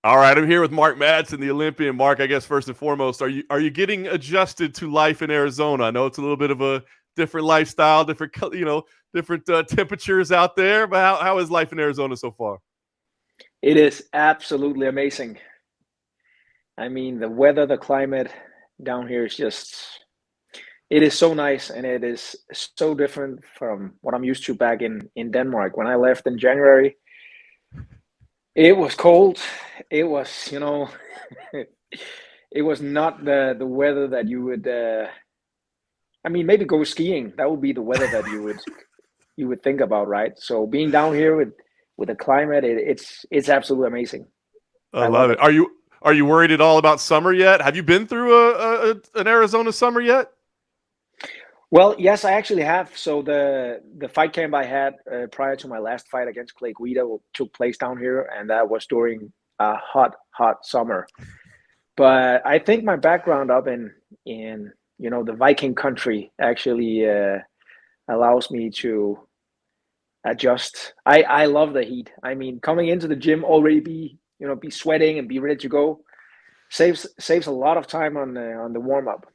All right, I'm here with Mark Madsen, the Olympian. Mark, I guess first and foremost, are you getting adjusted to life in Arizona? I know it's a little bit of a different lifestyle, different temperatures out there. But how is life in Arizona so far? It is absolutely amazing. I mean, the weather, the climate down here is just, it is so nice and it is so different from what I'm used to back in Denmark. When I left in January, it was cold. It was, it was not the weather that you would, I mean, maybe go skiing. That would be the weather that you would think about, right? So being down here with the climate, it's absolutely amazing. I I love love it. it. Are you worried at all about summer yet? Have you been through an Arizona summer yet? Well, yes, I actually have. So the fight camp I had prior to my last fight against Clay Guida took place down here, and that was during a hot summer. But I think my background up in the Viking country actually allows me to adjust. I love the heat. I mean, coming into the gym already be sweating and be ready to go saves a lot of time on the warm up.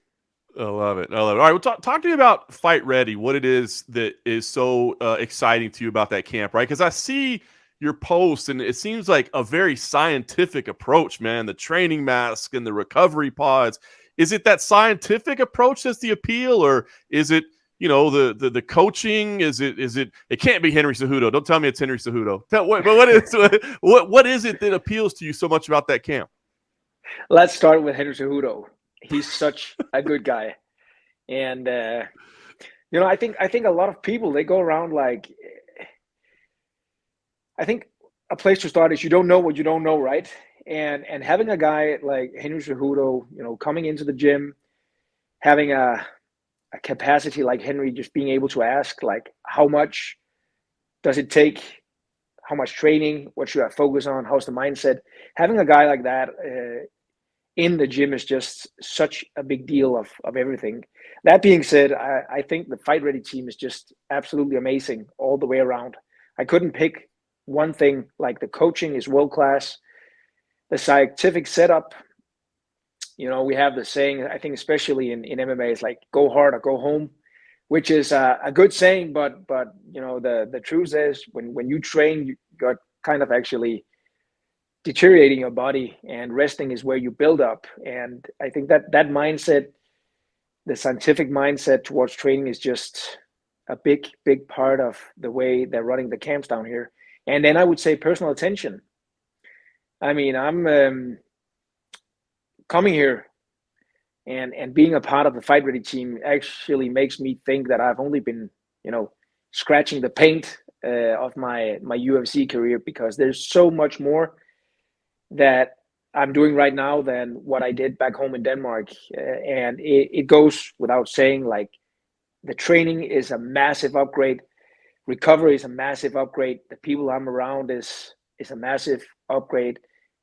I love it. I love it. All right, well, talk to me about Fight Ready. What it is that is so exciting to you about that camp, right? Because I see your posts, and it seems like a very scientific approach, man. The training mask and the recovery pods. Is it that scientific approach that's the appeal, or is it the coaching? Is it? It can't be Henry Cejudo. Don't tell me it's Henry Cejudo. But what is what is it that appeals to you so much about that camp? Let's start with Henry Cejudo. He's such a good guy, and I think a lot of people they go around like I think a place to start is you don't know what you don't know, right? And having a guy like Henry Cejudo, coming into the gym, having a capacity like Henry, just being able to ask like how much does it take, how much training, what should I focus on, how's the mindset. Having a guy like that in the gym is just such a big deal of everything. That being said, I think the Fight Ready team is just absolutely amazing all the way around. I couldn't pick one thing. Like the coaching is world class, the scientific setup. We have the saying. I think especially in MMA, it's like go hard or go home, which is a good saying. But the truth is when you train, you're kind of actually deteriorating your body, and resting is where you build up. And I think that mindset, the scientific mindset towards training, is just a big part of the way they're running the camps down here. And then I would say personal attention. I mean, I'm coming here and being a part of the Fight Ready team actually makes me think that I've only been scratching the paint of my UFC career, because there's so much more that I'm doing right now than what I did back home in Denmark. And it goes without saying, like, the training is a massive upgrade. Recovery is a massive upgrade. The people I'm around is a massive upgrade.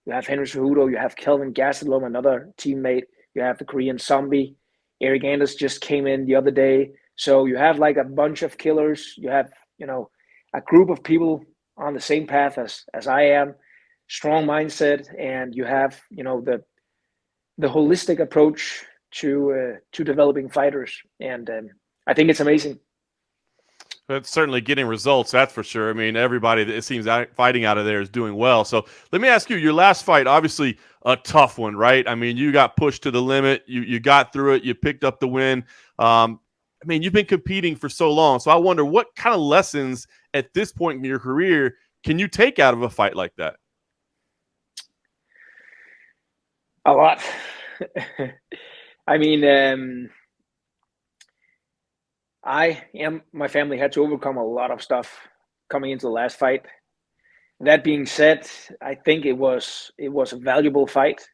You have Henry Cejudo, you have Kelvin Gastelum, another teammate. You have the Korean Zombie. Eric Anders just came in the other day. So you have like a bunch of killers. You have, a group of people on the same path as I am, strong mindset, and you have, the holistic approach to developing fighters. And I think it's amazing. It's certainly getting results, that's for sure. I mean, everybody that it seems fighting out of there is doing well. So let me ask you, your last fight, obviously a tough one, right? I mean, you got pushed to the limit. You got through it. You picked up the win. I mean, you've been competing for so long. So I wonder what kind of lessons at this point in your career can you take out of a fight like that? A lot. I mean, my family had to overcome a lot of stuff coming into the last fight. That being said, I think it was a valuable fight.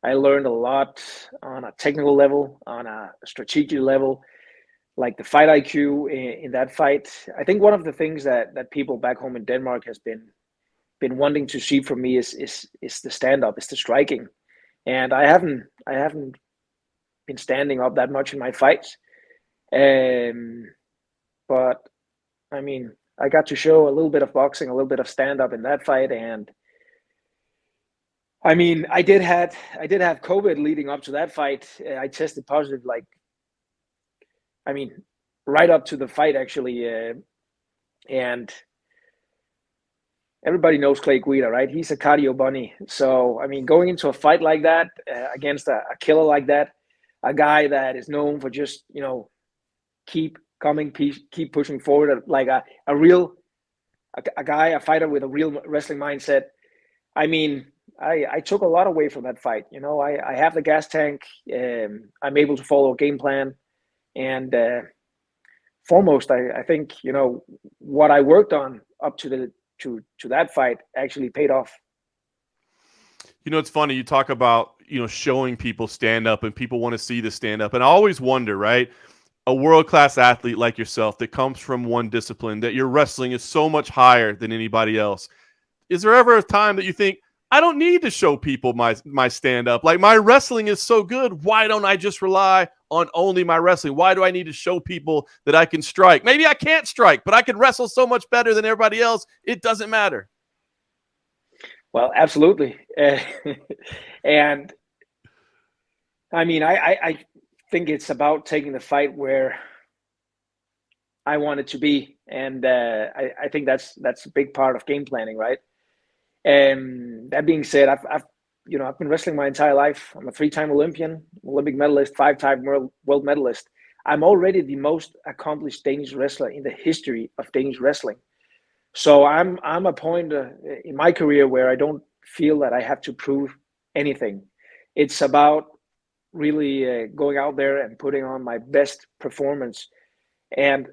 I learned a lot on a technical level, on a strategic level, like the fight IQ in that fight. I think one of the things that people back home in Denmark has been wanting to see from me is the stand up, is the striking, and I haven't been standing up that much in my fights. Um, but I mean, I got to show a little bit of boxing, a little bit of stand up in that fight, and I mean, I did have COVID leading up to that fight. I tested positive, like, I mean, right up to the fight actually, and everybody knows Clay Guida, right? He's a cardio bunny. So I mean, going into a fight like that against a killer like that, a guy that is known for just keep coming, keep pushing forward, like a guy, a fighter with a real wrestling mindset. I mean, I took a lot away from that fight. I have the gas tank. I'm able to follow a game plan. And foremost, I think, what I worked on up to that fight actually paid off. It's funny. You talk about, showing people stand up and people want to see the stand up. And I always wonder, right? A world-class athlete like yourself that comes from one discipline, that your wrestling is so much higher than anybody else. Is there ever a time that you think, I don't need to show people my stand-up? Like, my wrestling is so good. Why don't I just rely on only my wrestling? Why do I need to show people that I can strike? Maybe I can't strike, but I can wrestle so much better than everybody else. It doesn't matter. Well, absolutely. And I mean, I think it's about taking the fight where I want it to be. And I think that's a big part of game planning, right? And that being said, I've been wrestling my entire life. I'm a 3-time Olympian, Olympic medalist, 5-time world medalist. I'm already the most accomplished Danish wrestler in the history of Danish wrestling. So I'm a point in my career where I don't feel that I have to prove anything. It's about really going out there and putting on my best performance. And,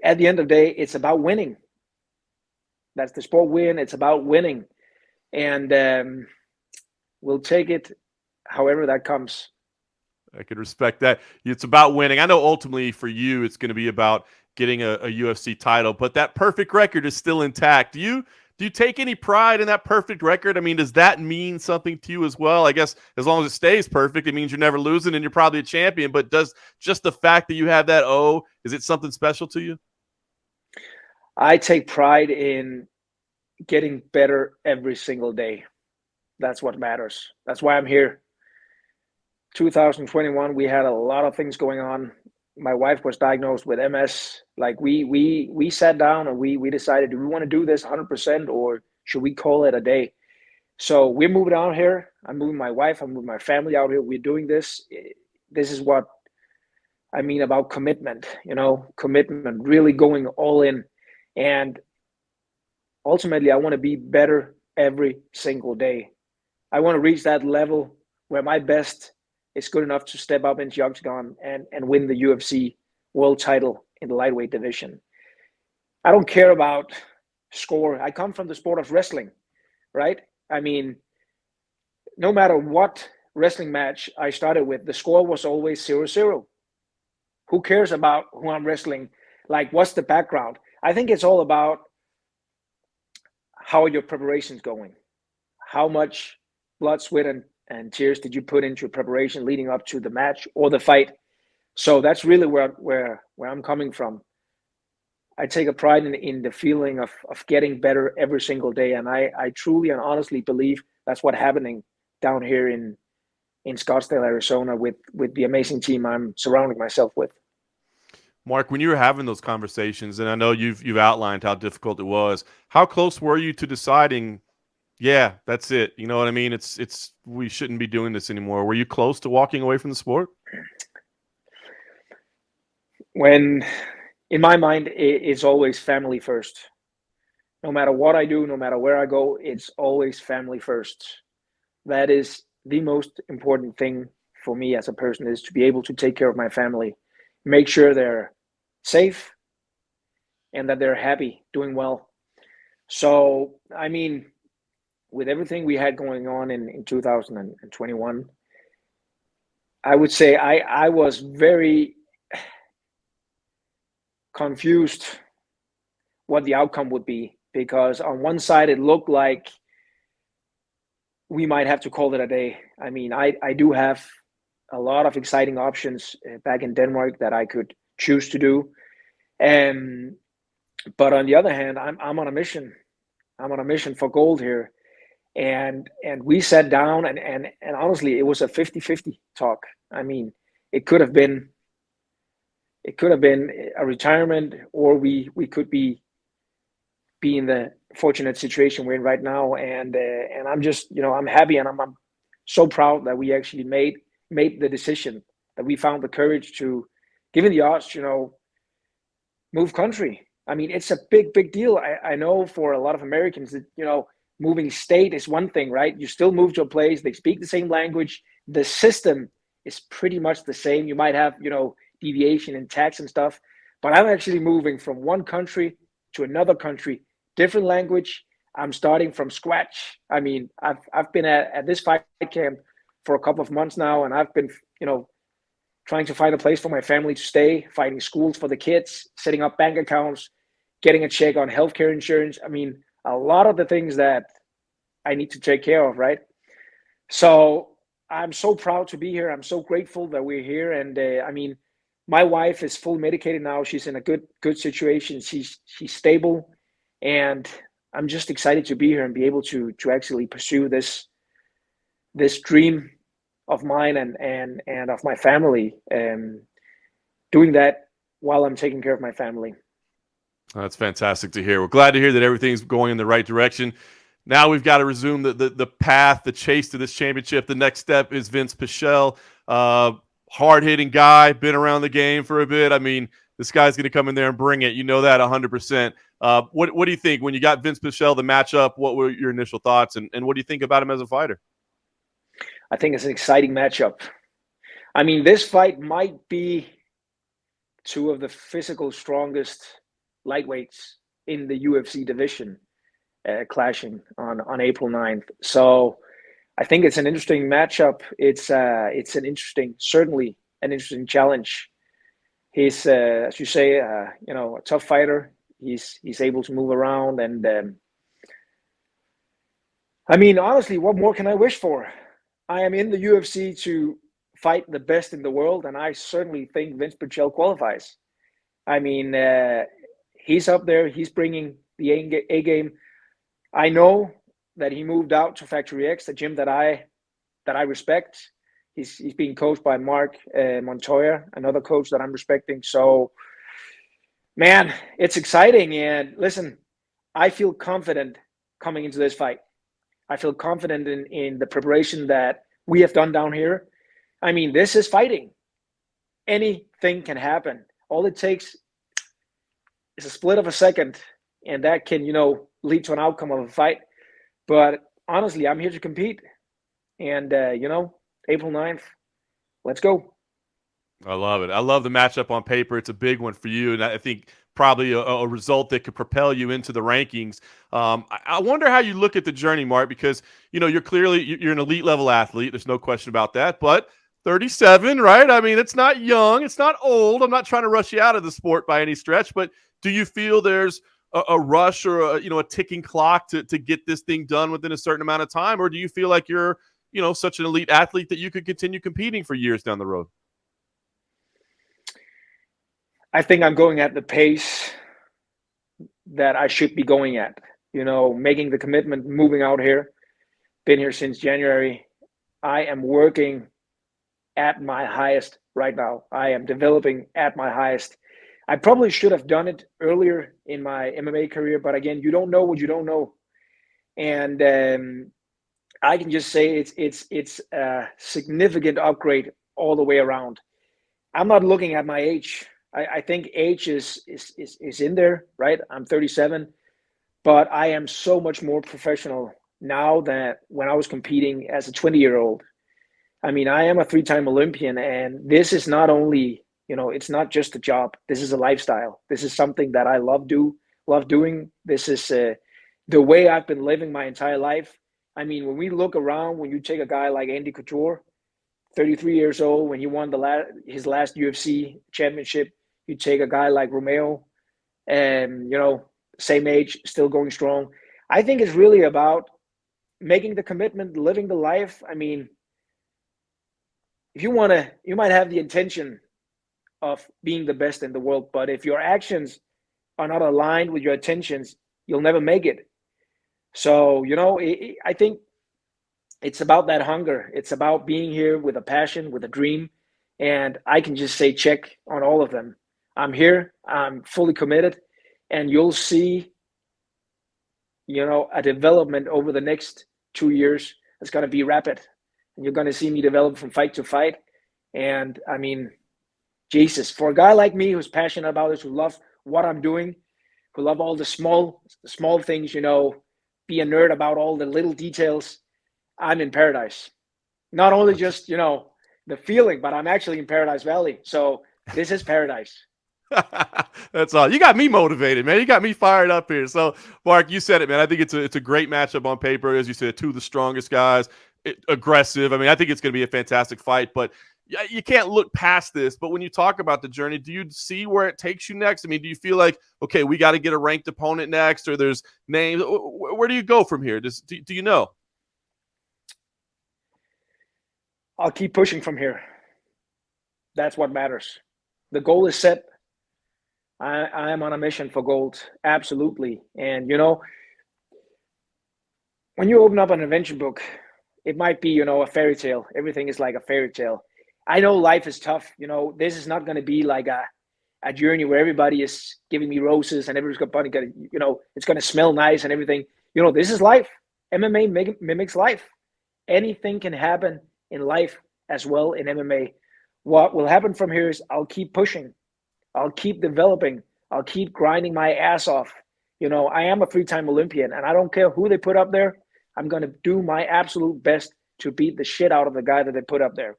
at the end of the day, it's about winning. That's the sport win. It's about winning. And we'll take it however that comes. I can respect that. It's about winning. I know ultimately for you, it's going to be about getting a UFC title, but that perfect record is still intact. Do you take any pride in that perfect record? I mean, does that mean something to you as well? I guess as long as it stays perfect, it means you're never losing and you're probably a champion. But does just the fact that you have that is it something special to you? I take pride in getting better every single day. That's what matters. That's why I'm here. 2021, we had a lot of things going on. My wife was diagnosed with MS. Like we sat down and we decided, do we want to do this 100% or should we call it a day? So we're moving out here. I'm moving my wife. I'm moving my family out here. We're doing this. This is what I mean about commitment. Commitment, really going all in. And ultimately, I want to be better every single day. I want to reach that level where my best is good enough to step up into the octagon and win the UFC world title in the lightweight division. I don't care about score. I come from the sport of wrestling, right? I mean, no matter what wrestling match I started with, the score was always 0-0. Who cares about who I'm wrestling? Like, what's the background? I think it's all about how your preparation's going. How much blood, sweat, and tears did you put into your preparation leading up to the match or the fight? So that's really where I'm coming from. I take a pride in the feeling of getting better every single day. And I truly and honestly believe that's what's happening down here in Scottsdale, Arizona with the amazing team I'm surrounding myself with. Mark, when you were having those conversations, and I know you've outlined how difficult it was, how close were you to deciding, yeah, that's it? You know what I mean? It's we shouldn't be doing this anymore. Were you close to walking away from the sport? When, in my mind, it's always family first. No matter what I do, no matter where I go, it's always family first. That is the most important thing for me as a person, is to be able to take care of my family, make sure they're safe and that they're happy, doing well. So, I mean, with everything we had going on in 2021, I would say I was very confused what the outcome would be, because on one side it looked like we might have to call it a day. I mean, I do have a lot of exciting options back in Denmark that I could choose to do. But on the other hand, I'm on a mission. I'm on a mission for gold here. and we sat down, and honestly, it was a 50-50 talk. I mean, it could have been a retirement, or we could be in the fortunate situation we're in right now. And I'm just, I'm happy, and I'm so proud that we actually made the decision, that we found the courage to, given the odds, move country. I mean, it's a big deal. I know for a lot of Americans that, moving state is one thing, right? You still move to a place, they speak the same language, the system is pretty much the same. You might have, deviation in tax and stuff, but I'm actually moving from one country to another country, different language. I'm starting from scratch. I mean, I've been at this fight camp for a couple of months now, and I've been, trying to find a place for my family to stay, finding schools for the kids, setting up bank accounts, getting a check on healthcare insurance. I mean, a lot of the things that I need to take care of, right? So I'm so proud to be here. I'm so grateful that we're here. And I mean, my wife is full medicated now. She's in a good situation. She's stable, and I'm just excited to be here and be able to actually pursue this dream of mine and of my family, doing that while I'm taking care of my family. That's fantastic to hear. We're glad to hear that everything's going in the right direction. Now we've got to resume the path, the chase to this championship. The next step is Vinc Pichel, hard-hitting guy, been around the game for a bit. I mean, this guy's going to come in there and bring it. You know that 100%. What do you think when you got Vinc Pichel, the matchup? What were your initial thoughts, and what do you think about him as a fighter? I think it's an exciting matchup. I mean, this fight might be two of the physical strongest lightweights in the UFC division, clashing on April 9th. So I think it's an interesting matchup. It's certainly an interesting challenge. He's, as you say, a tough fighter. He's able to move around, and I mean, honestly, what more can I wish for? I am in the UFC to fight the best in the world, and I certainly think Vinc Pichel qualifies. I mean, he's up there. He's bringing the A game. I know that he moved out to Factory X, the gym that I respect. He's being coached by Mark Montoya, another coach that I'm respecting. So, man, it's exciting. And listen, I feel confident coming into this fight. I feel confident in the preparation that we have done down here. I mean, this is fighting. Anything can happen. All it takes is a split of a second, and that can, lead to an outcome of a fight. But honestly, I'm here to compete. And, April 9th, let's go. I love it. I love the matchup on paper. It's a big one for you, and I think probably a result that could propel you into the rankings. I wonder how you look at the journey, Mark, because you're an elite level athlete. There's no question about that. But 37, right? I mean, it's not young, it's not old. I'm not trying to rush you out of the sport by any stretch, but do you feel there's a rush or a ticking clock to get this thing done within a certain amount of time, or do you feel like you're such an elite athlete that you could continue competing for years down the road? I think I'm going at the pace that I should be going at, making the commitment, moving out here, been here since January. I am working at my highest right now. I am developing at my highest. I probably should have done it earlier in my MMA career, but again, you don't know what you don't know. And I can just say it's a significant upgrade all the way around. I'm not looking at my age. I think age is in there, right? I'm 37, but I am so much more professional now than when I was competing as a 20-year-old. I mean, I am a 3-time Olympian, and this is not only, it's not just a job. This is a lifestyle. This is something that I love doing. This is the way I've been living my entire life. I mean, when we look around, when you take a guy like Andy Couture, 33 years old, when he won his last UFC championship, you take a guy like Romeo, and same age, still going strong. I think it's really about making the commitment, living the life. I mean, if you want to, you might have the intention of being the best in the world, but if your actions are not aligned with your intentions, you'll never make it. So, I think it's about that hunger. It's about being here with a passion, with a dream. And I can just say check on all of them. I'm here. I'm fully committed. And you'll see, a development over the next 2 years. It's going to be rapid. And you're going to see me develop from fight to fight. And I mean, Jesus, for a guy like me who's passionate about this, who loves what I'm doing, who love all the small things, be a nerd about all the little details, I'm in paradise. Not only just, the feeling, but I'm actually in Paradise Valley. So this is paradise. That's all. You got me motivated, man. You got me fired up here. So, Mark, you said it, man. I think it's a great matchup on paper. As you said, two of the strongest guys, aggressive. I mean, I think it's going to be a fantastic fight, but you can't look past this. But when you talk about the journey, do you see where it takes you next? I mean, do you feel like, okay, we got to get a ranked opponent next, or there's names? Where do you go from here? Do you know? I'll keep pushing from here. That's what matters. The goal is set. I am on a mission for gold. Absolutely. And, when you open up an adventure book, it might be, a fairy tale. Everything is like a fairy tale. I know life is tough. This is not going to be like a journey where everybody is giving me roses and everybody's going to, it's going to smell nice and everything. This is life. MMA mimics life. Anything can happen in life as well in MMA. What will happen from here is I'll keep pushing. I'll keep developing. I'll keep grinding my ass off. I am a three-time Olympian, and I don't care who they put up there. I'm going to do my absolute best to beat the shit out of the guy that they put up there.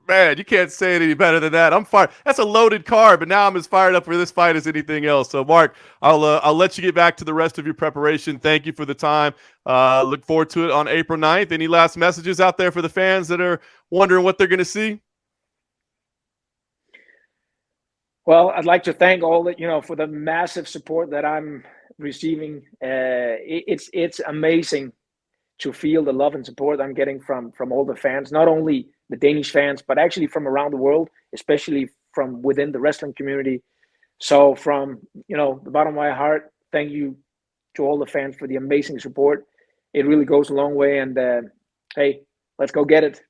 Man, you can't say it any better than that. I'm fired. That's a loaded card, but now I'm as fired up for this fight as anything else. So, Mark, I'll let you get back to the rest of your preparation. Thank you for the time. Look forward to it on April 9th. Any last messages out there for the fans that are wondering what they're going to see? Well, I'd like to thank all that, for the massive support that I'm receiving. It's amazing to feel the love and support I'm getting from all the fans, not only the Danish fans, but actually from around the world, especially from within the wrestling community. So from, the bottom of my heart, thank you to all the fans for the amazing support. It really goes a long way. And hey, let's go get it.